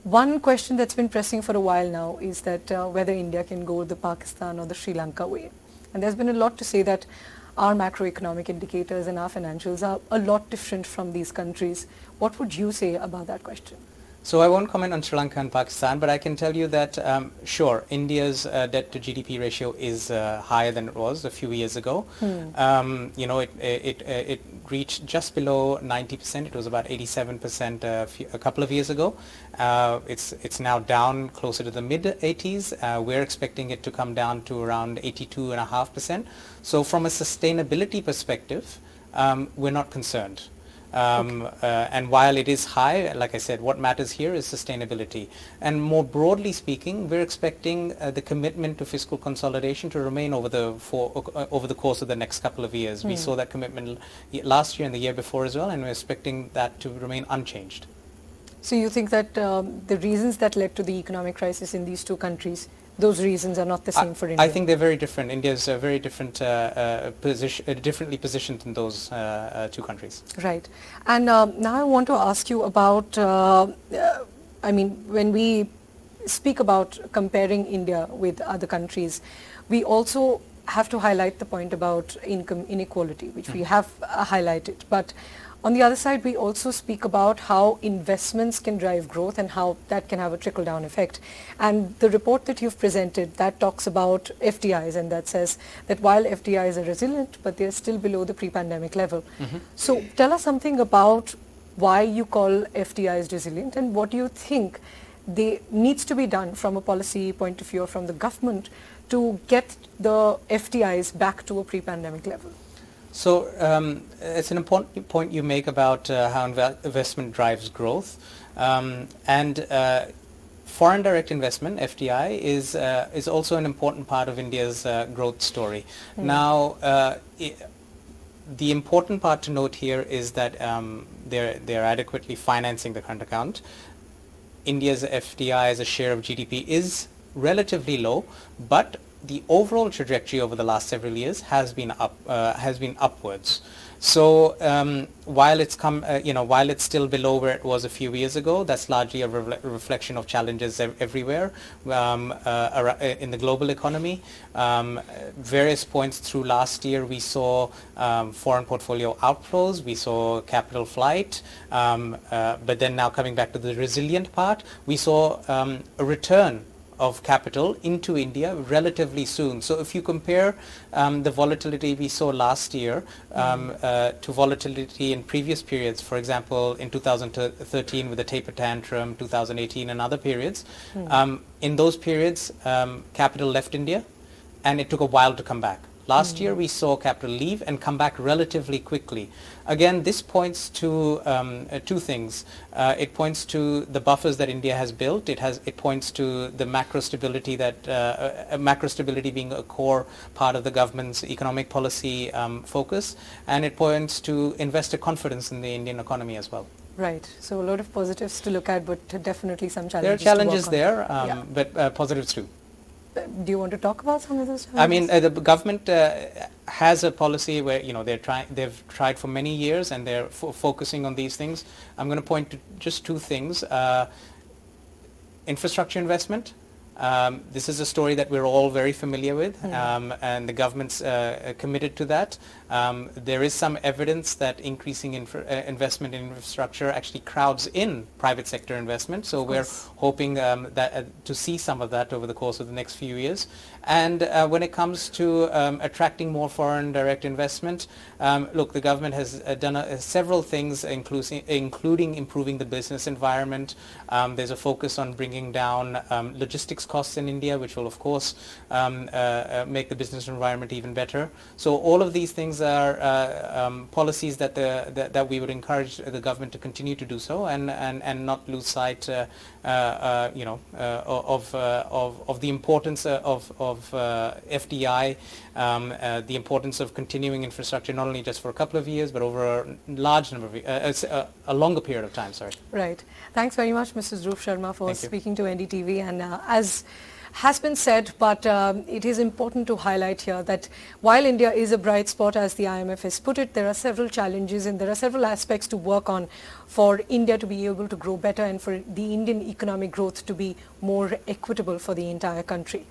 One question that's been pressing for a while now is that whether India can go the Pakistan or the Sri Lanka way. And there's been a lot to say that our macroeconomic indicators and our financials are a lot different from these countries. What would you say about that question? So I won't comment on Sri Lanka and Pakistan, but I can tell you that, sure, India's debt to GDP ratio is higher than it was a few years ago. It reached just below 90%. It was about 87% a couple of years ago. It's now down closer to the mid-80s. We're expecting it to come down to around 82.5%. So from a sustainability perspective, we're not concerned. And while it is high, like I said, what matters here is sustainability. And more broadly speaking, we're expecting the commitment to fiscal consolidation to remain over the course of the next couple of years. We saw that commitment last year and the year before as well, and we're expecting that to remain unchanged. So you think that the reasons that led to the economic crisis in these two countries, those reasons are not the same for India? I think they're very different. India's very different, differently positioned in those two countries. Right. And now I want to ask you about, when we speak about comparing India with other countries, we also have to highlight the point about income inequality, which we have highlighted. But on the other side, we also speak about how investments can drive growth and how that can have a trickle-down effect. And the report that you've presented, that talks about FDIs, and that says that while FDIs are resilient, but they're still below the pre-pandemic level. So tell us something about why you call FDIs resilient and what do you think needs to be done from a policy point of view or from the government to get the FDIs back to a pre-pandemic level? So it's an important point you make about how investment drives growth. Foreign direct investment, FDI, is also an important part of India's growth story. Now, the important part to note here is that they're adequately financing the current account. India's FDI as a share of GDP is relatively low, but the overall trajectory over the last several years has been upwards. So while it's while it's still below where it was a few years ago, that's largely a reflection of challenges everywhere in the global economy. Various points through last year, we saw foreign portfolio outflows, we saw capital flight, but then now coming back to the resilient part, we saw a return of capital into India relatively soon. So if you compare the volatility we saw last year to volatility in previous periods, for example, in 2013 with the taper tantrum, 2018 and other periods, in those periods, capital left India and it took a while to come back. Last year we saw capital leave and come back relatively quickly. Again, this points to two things. It points to the buffers that India has built. It points to the macro stability being a core part of the government's economic policy focus, and it points to investor confidence in the Indian economy as well. Right. So a lot of positives to look at, but definitely some challenges. There are challenges there, but positives too. Do you want to talk about some of those challenges? I mean, the government has a policy where they've tried for many years and they're focusing on these things. I'm going to point to just two things: infrastructure investment. This is a story that we're all very familiar with, and the government's committed to that. There is some evidence that increasing investment in infrastructure actually crowds in private sector investment, so we're hoping to see some of that over the course of the next few years. And when it comes to attracting more foreign direct investment, look, the government has done several things, including improving the business environment. There's a focus on bringing down logistics costs in India, which will of course make the business environment even better. So all of these things are policies that we would encourage the government to continue to do so, and not lose sight of the importance of FDI, the importance of continuing infrastructure not only just for a couple of years but over a large number of a longer period of time. Sorry. Right. Thanks very much, Mr. Dhruv Sharma, for speaking to NDTV. And as has been said, but it is important to highlight here that while India is a bright spot, as the IMF has put it, there are several challenges and there are several aspects to work on for India to be able to grow better and for the Indian economic growth to be more equitable for the entire country.